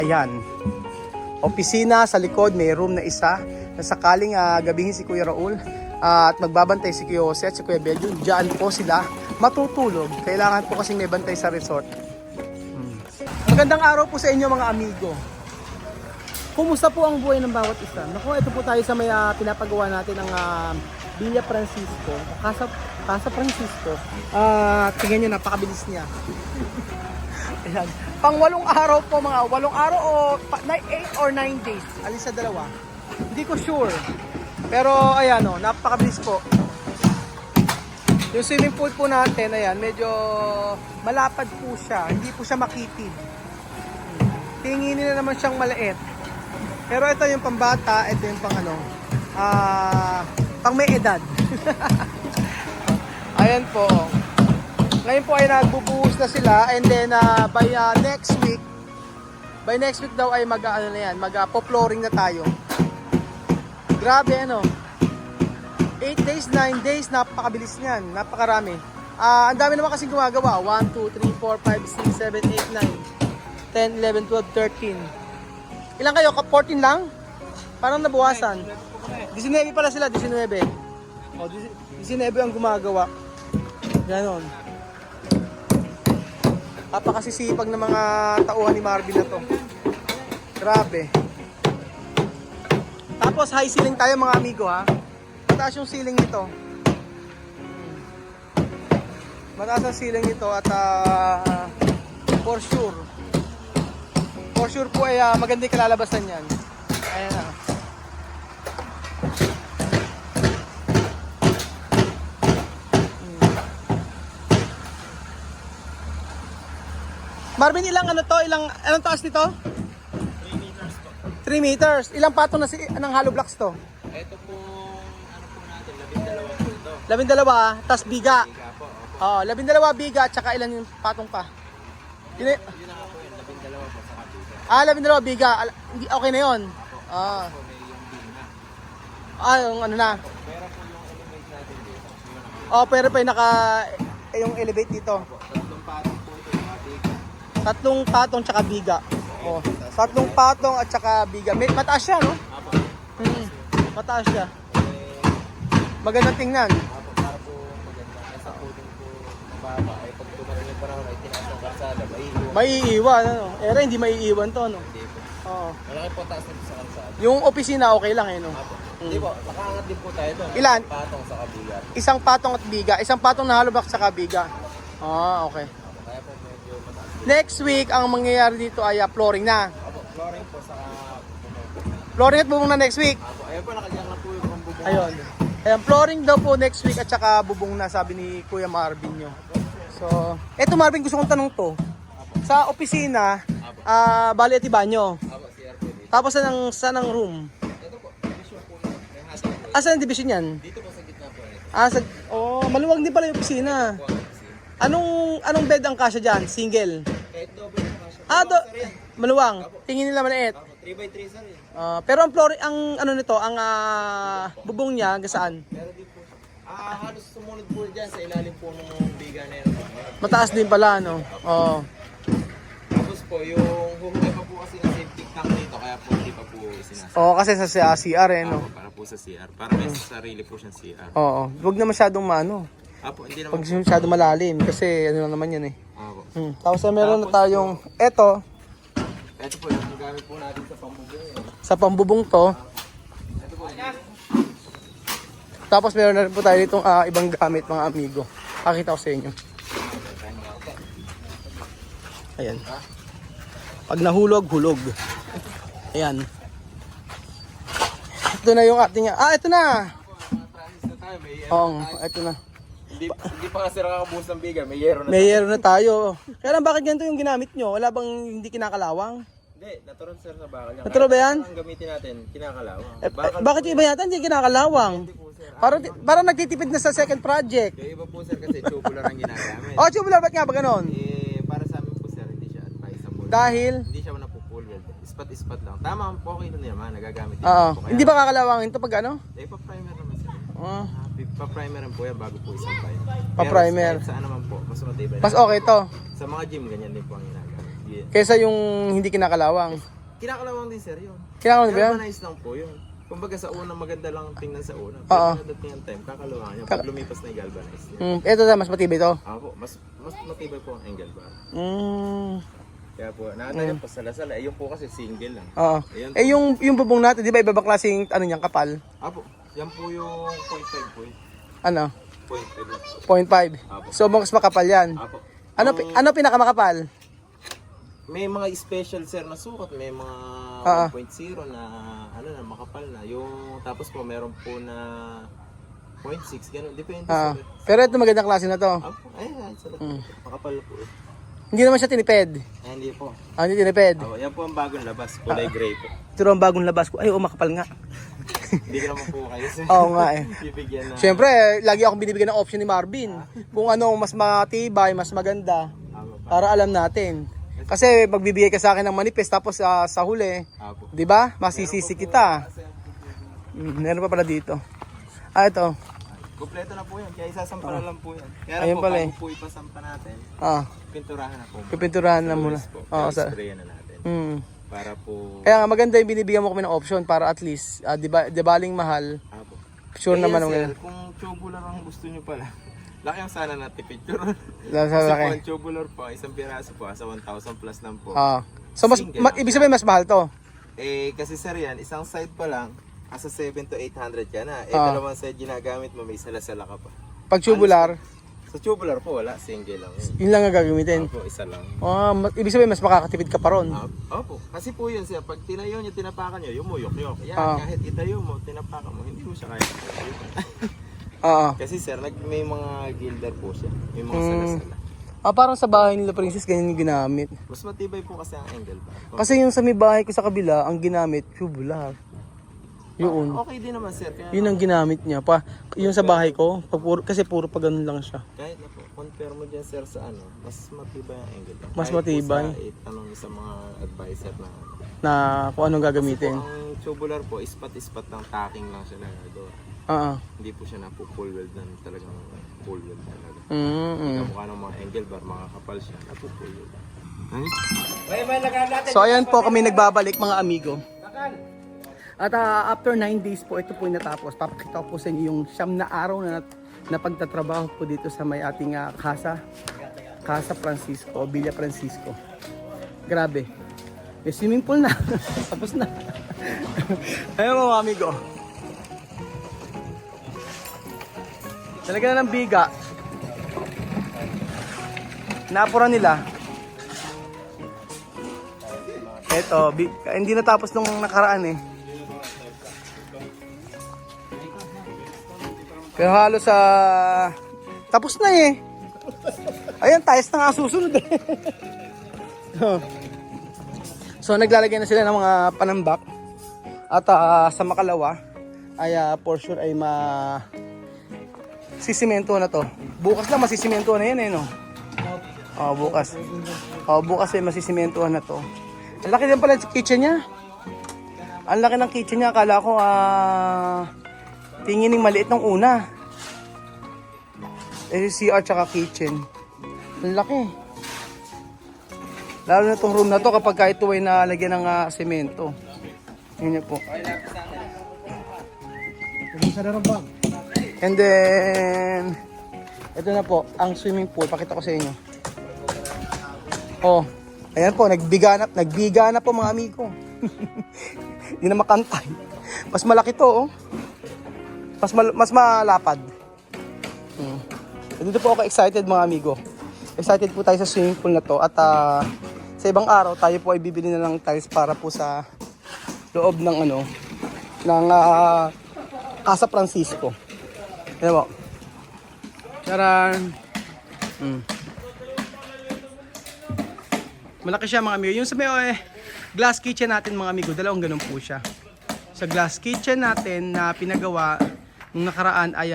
Ayan. Opisina sa likod, may room na isa. Na sakaling gabihin si Kuya Raul at magbabantay si Kuya Jose at si Kuya Beljo. Diyan po sila matutulog. Kailangan po kasing may bantay sa resort. Magandang araw po sa inyo mga amigo. Kumusta po ang buhay ng bawat isa? Naku, ito po tayo sa may pinapagawa natin ng Villa Francisco. Casa Francisco. Tingnan nyo, napakabilis niya. Ayan. Pang 8 araw po, mga 8 araw o 8 or 9 days. Alin sa dalawa? Hindi ko sure. Pero ayan o, napakabilis po. Yung swimming pool po natin, ayan, medyo malapad po siya. Hindi po siya makitid. Tinginin na naman siyang maliit. Pero ito yung pambata, ito yung pang ano, pang may edad. Ayan po. Ngayon po ay nagbubuhos na sila and then by next week daw ay mag-flooring na tayo. Grabe ano. 8 days, 9 days, napakabilis niyan, napakarami. Ang dami naman kasing gumagawa. 1, 2, 3, 4, 5, 6, 7, 8, 9, 10, 11, 12, 13. Ilan kayo? 14 lang? Parang nabuwasan. 19 pala sila, 19. O, 19 ang gumagawa. Ganon. Napakasisipag ng mga tauhan ni Marvin na to. Grabe. Tapos high ceiling tayo mga amigo ha. Mataas yung ceiling nito. Mataas ang ceiling nito at for sure po ay maganda yung kalalabasan yan. Ayan na. Marvin, anong taas nito? 3 meters po. 3 meters. Ilang patong na ng hollow blocks to? Ito po, ano po natin, 12 po ito. 12, tas biga. Biga po, opo. Oo, 12 biga, tsaka ilan yung patong pa? Yun na nga po yun, 12 po sa kabiga. 12 biga. Hindi okay na yun. Po, may yung beam na. Yung ano na. Pero po yung elevate natin dito. Pero pa yung elevate dito. Tatlong patong po ito yung kabiga. 3 patong tsaka biga. Oh, 3 patong at tsaka biga. Mataas siya, no? Apo. Mataas siya. Magandang tingnan. Apo, para po maganda. Nasa puting po mababa. Ay pag tumating yung panahon ay tinaas ng kalsada, maiiwan. Maiiwan, ano? Hindi maiiwan to, no? Hindi po. Oo. Malaki po taas nito sa kalsada. Yung opisina okay lang, no? Apo. Hindi po, nakaangat din po tayo doon. Ilan? Patong sa kabiga. 1 patong at biga. 1 patong na hollow block tsaka biga. Okay. Apo, kaya po medyo mataas. Next week, ang mangyayari dito ay flooring na. Apo, flooring po sa Flooring at bubong na next week. Apo, ayun po, nakadyan na po yung pambubong. Ayun. Ayan, flooring daw po next week at saka bubong na, sabi ni Kuya Marvin nyo. So, eto Marvin, gusto kong tanong to. Sa opisina, bali at banyo. Apo, CRP dito. Tapos saan ang room? Ito po, division po yun. May hasa po. Saan ang division yan? Dito po sa gitna po ito. Maluwag din pala yung opisina. Po ang opisina. Anong bed ang kasya dyan? Single? Kahit double po kasya. Sir yan. Maluwang. Tingin nila maliit. Apo, 3x3 sir yan. Pero ang flooring, ang ano nito, ang bubong niya, hanggang saan? Pero di po. Halos sumunod po dyan sa ilalim po ng biga na yun. Mataas din pala, no? Oo. Tapos po, yung huhuli pa po kasi ng safety tank dito, kaya po hindi pa po isinasa. Oo, kasi sa CR, no? Apo, para po sa CR. Para may sarili po siyang CR. Oo. Huwag na masyadong Apo, hindi naman Pag masyadong malalim, kasi ano lang naman yan eh. Apo. Tapos meron na tayong, eto, Ito po yung gamit po natin sa pambubong. sa pambubong to. Ito po. Tapos meron na rin po tayo ditong ibang gamit mga amigo. Pakita ko sa inyo. Ayan. Pag nahulog, hulog. Ayan. Ito na yung ating, ito na! Promise na tayo, may Ito na. Hindi pa kasi nakakabuhos ng biga, may yero na. May yero na tayo. Kaya lang, bakit ganito yung ginamit nyo? Wala bang hindi kinakalawang? Hindi, naturon sir sa bakal yan. Natural ba yan? Ang gamitin natin, kinakalawang. Bakit yung iba yata hindi kinakalawang? Hindi po sir. Parang nagtitipid na sa second project. Yung iba po sir kasi tubular ang ginagamit. Tubular, ba't nga ba ganon? Para sa amin po sir, hindi siya advisable. Dahil? Hindi siya napupul weld. Ispat-ispat lang. Tama, okay lang naman, nagagamit din Oo. po. Hindi ba kakalawangin to pag ano? Pa-primer naman sir. Oo. Pa-primer po yan bago po isang Pa-primer. Pero saan naman po, mas matibay. Mas okay to. Sa mga gym, ganyan din po ang ginagamit. Yan. Kesa yung hindi kinakalawang. Kinakalawang din sir yun. Kinakalawang ba yan? Galvanized lang po yun. Kumbaga sa una maganda lang tingnan sa una. Oo. Pag nadating ang time, kakalawang niya. Pag lumipas na yung galvanized niya. Ito na, mas matibay to. Ako, mas matibay po ang angle bar. Kaya po, nakatayo po sala-sala. Ayun po kasi single lang. Oo. Ayan. Eh yung bubong natin, di ba ibang klaseng ano niyang kapal? Apo, yan po yung 0.5 po. Ano? 0.5 lang. 0.5. Apo. So mas makapal yan. Apo. Ano pinakamakapal? May mga special sir na sukat, may mga Oo. 1.0 na ano na makapal na. Yung tapos po meron po na 0.6 ganun, depende Ah. sa. Pero ito magandang klase na to. Apo, ayun, sa makapal po. Hindi naman siya tinipid. Ay, hindi po. Hindi tinipid. Apo, yan po ang bagong labas, kulay gray po. Ito ang bagong labas ko. Ay, makapal nga. Hindi ko naman po kayo sir. Oo nga eh. Bibigyan na. Siyempre, lagi akong binibigyan ng option ni Marvin. Kung ano mas matibay, mas maganda. Apo, Para alam natin. Kasi magbibigay ka sa akin ng manipis tapos sa huli, apo. 'di ba? Masisisi kita. Meron pa pala dito. Ito. Kompleto na po yan, kaya isasampa na lang po yan. Kaya Ayun po, pala eh. bago po ipasampa natin, Pinturahan na po. Pipinturahan na muna. Oo, sa. Spray na natin. Para po, Kaya nga maganda yung binibigyan mo kami ng option para at least, di baling mahal. apo. Sure Kaya naman sir, ang kung tubular ang gusto nyo pala, laki ang sana natin picture. Sa Kasi laki. po ang tubular po, isang piraso po, sa 1,000 plus lang po. So ibig sabihin mas mahal to. Kasi sir yan, isang side pa lang, asa 7 to 800 ka na. Dalawang side ginagamit mo, may sala-sala ka pa. Pag tubular, Sa tubular po, wala, single lang yun. yun lang ang gagamitin. Opo, isa lang. Ibig sabihin mas makakatipid ka pa ron. Opo, kasi po yun siya, pag tinayo nyo, tinapakan nyo, yumuyok-yok. Yan, kahit itayo mo, tinapakan mo, hindi mo siya kaya. Kasi sir, may mga gilder po siya, may mga sala-sala. Parang sa bahay nila Princess, ganyan yung ginamit. Mas matibay po kasi ang angle bar. Kasi yung sa may bahay ko sa kabila, ang ginamit, tubular. Yun. Okay din naman sir, kaya Yun ang ginamit niya. Yung sa bahay ko, kasi puro pa ganun lang siya. kahit na po, compare mo dyan sir sa ano, mas matibay ang angle bar. Mas Kahit matibay. Po sa, tanong sa mga advisor na Na kung anong gagamitin. ang tubular po, ispat-ispat ng tacking lang siya nagagawa. Hindi po siya na po full weld na talagang full weld talaga. Kamukha ng mga angle bar, makakapal siya, na po full weld. So ayan po kami nagbabalik mga amigo. At after 9 days po, ito po yung natapos. Papakita ko po sa inyo yung 9 na araw na pagtatrabaho po dito sa may ating Casa Francisco, Villa Francisco. Grabe. May swimming pool na. Tapos na. Ayun mga amigo. Talaga na ng biga. Napuran nila. Eto, hindi natapos nung nakaraan eh. Pero halos tapos na eh. Ayan, tayos na nga susunod eh. So naglalagay na sila ng mga panambak. At sa makalawa ay for sure ay sisimento na to. Bukas lang masisimento na yan eh no. Bukas. Bukas ay masisimentohan na to. Ang laki din pala ng kitchen niya. Ang laki ng kitchen niya. Akala ko tingin ng maliit ng una. CR tsaka kitchen. Ang laki. Lalo na itong room na to kapag kahit ito ay nalagyan ng semento. Yun po. And then, ito na po, ang swimming pool. Pakita ko sa inyo. Ayan po, nagbiga na po mga amigo. Hindi na makantay. Mas malaki to, mas malapad. Dito po ako excited mga amigo. Excited po tayo sa swimming pool na to. At sa ibang araw, tayo po ay bibili na lang tiles para po sa loob ng Casa Francisco. Ayan po. Charan. Malaki siya mga amigo. Yung sa may glass kitchen natin mga amigo, dalawang ganun po siya. Sa glass kitchen natin na pinagawa nung nakaraan ay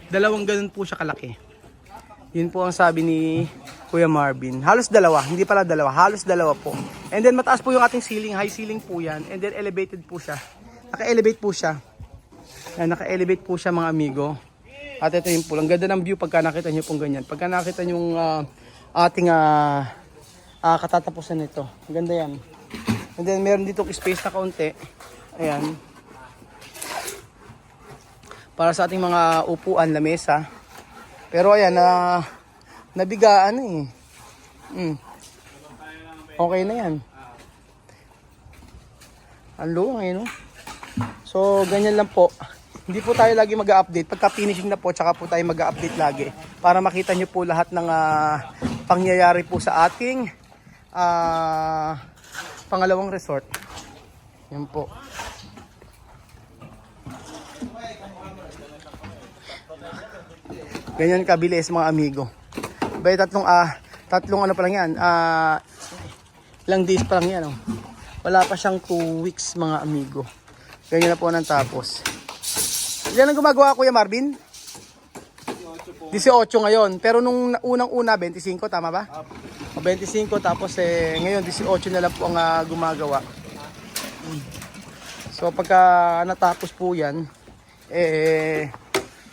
dalawang ganun po siya kalaki. Yun po ang sabi ni Kuya Marvin. Halos dalawa, hindi pala dalawa, halos dalawa po. And then mataas po yung ating ceiling, high ceiling po yan. And then elevated po siya. Naka-elevate po siya. Naka-elevate po siya mga amigo. At ito yung pool. Ang ganda ng view pagka nakita nyo pong ganyan. Pagka nakita nyo yung ating katatapusan nito. Ganda yan. And then meron dito space na kaunti. Ayan. Para sa ating mga upuan, lamesa. Pero ayan, nabigaan eh. Okay na yan. Ang luwang eh, no? So, ganyan lang po. Hindi po tayo lagi mag-update. Pagka finishing na po, tsaka po tayo mag-update lagi. Para makita nyo po lahat ng pangyayari po sa ating pangalawang resort. Yan po. Ganyan kabilis mga amigo. Bay tatlong ano pa lang yan. Ilang days pa lang yan. Oh. Wala pa siyang 2 weeks mga amigo. Ganyan na po nang tapos. Ilan ang gumagawa Kuya Marvin? 18 ngayon. Pero nung unang-una 25 tama ba? 25 tapos ngayon 18 na lang po ang gumagawa. So pagka natapos po yan,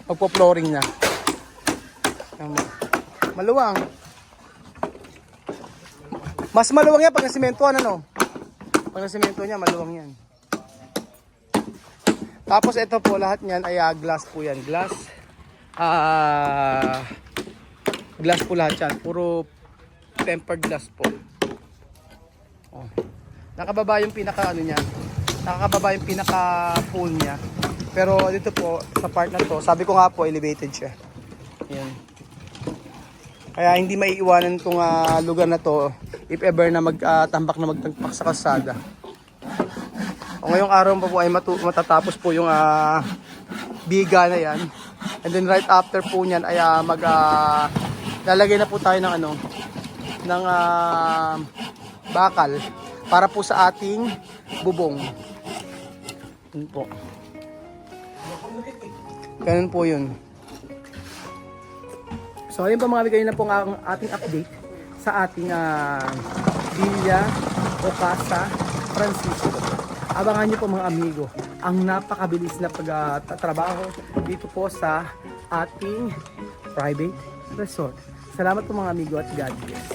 magpo-flooring na. Maluwang. Mas maluwang yan pag nasimentoan ano? Pag nasimento niya, maluwang yan. Tapos ito po lahat niyan ay glass po yan. Glass. Glass po lahat yan. Puro tempered glass po. Oh. Nakababa yung pinaka ano niya. Nakakababa yung pinaka pole niya. Pero dito po sa part na to, sabi ko nga po elevated siya. Ayan. Kaya hindi maiiwanan tong lugar na to if ever na magtambak na magtagpak sa kalsada. O ngayong araw pa po ay matatapos po yung biga na yan. And then right after po niyan ay lalagay na po tayo ng ano ng bakal para po sa ating bubong. Yun po. Ganun po yun. So ayun po mga amigo, yun na po ang ating update sa ating Villa o Casa Francisco. Abangan nyo po mga amigo ang napakabilis na pagtatrabaho dito po sa ating private resort. Salamat po mga amigo at God bless.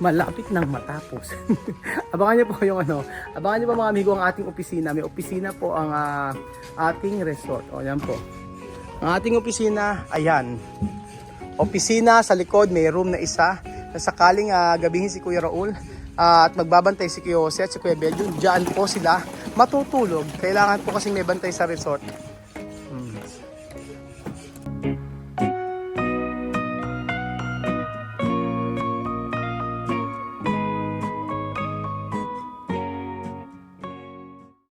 Malapit nang matapos. Abangan nyo po yung abangan nyo po mga amigo ang ating opisina. May opisina po ang ating resort. O yan po. Ang ating opisina, ayan. Opisina sa likod, may room na isa. Na sakaling gabihin si Kuya Raul at magbabantay si Kuya Jose at si Kuya Belgium, diyan po sila matutulog. Kailangan po kasing may bantay sa resort.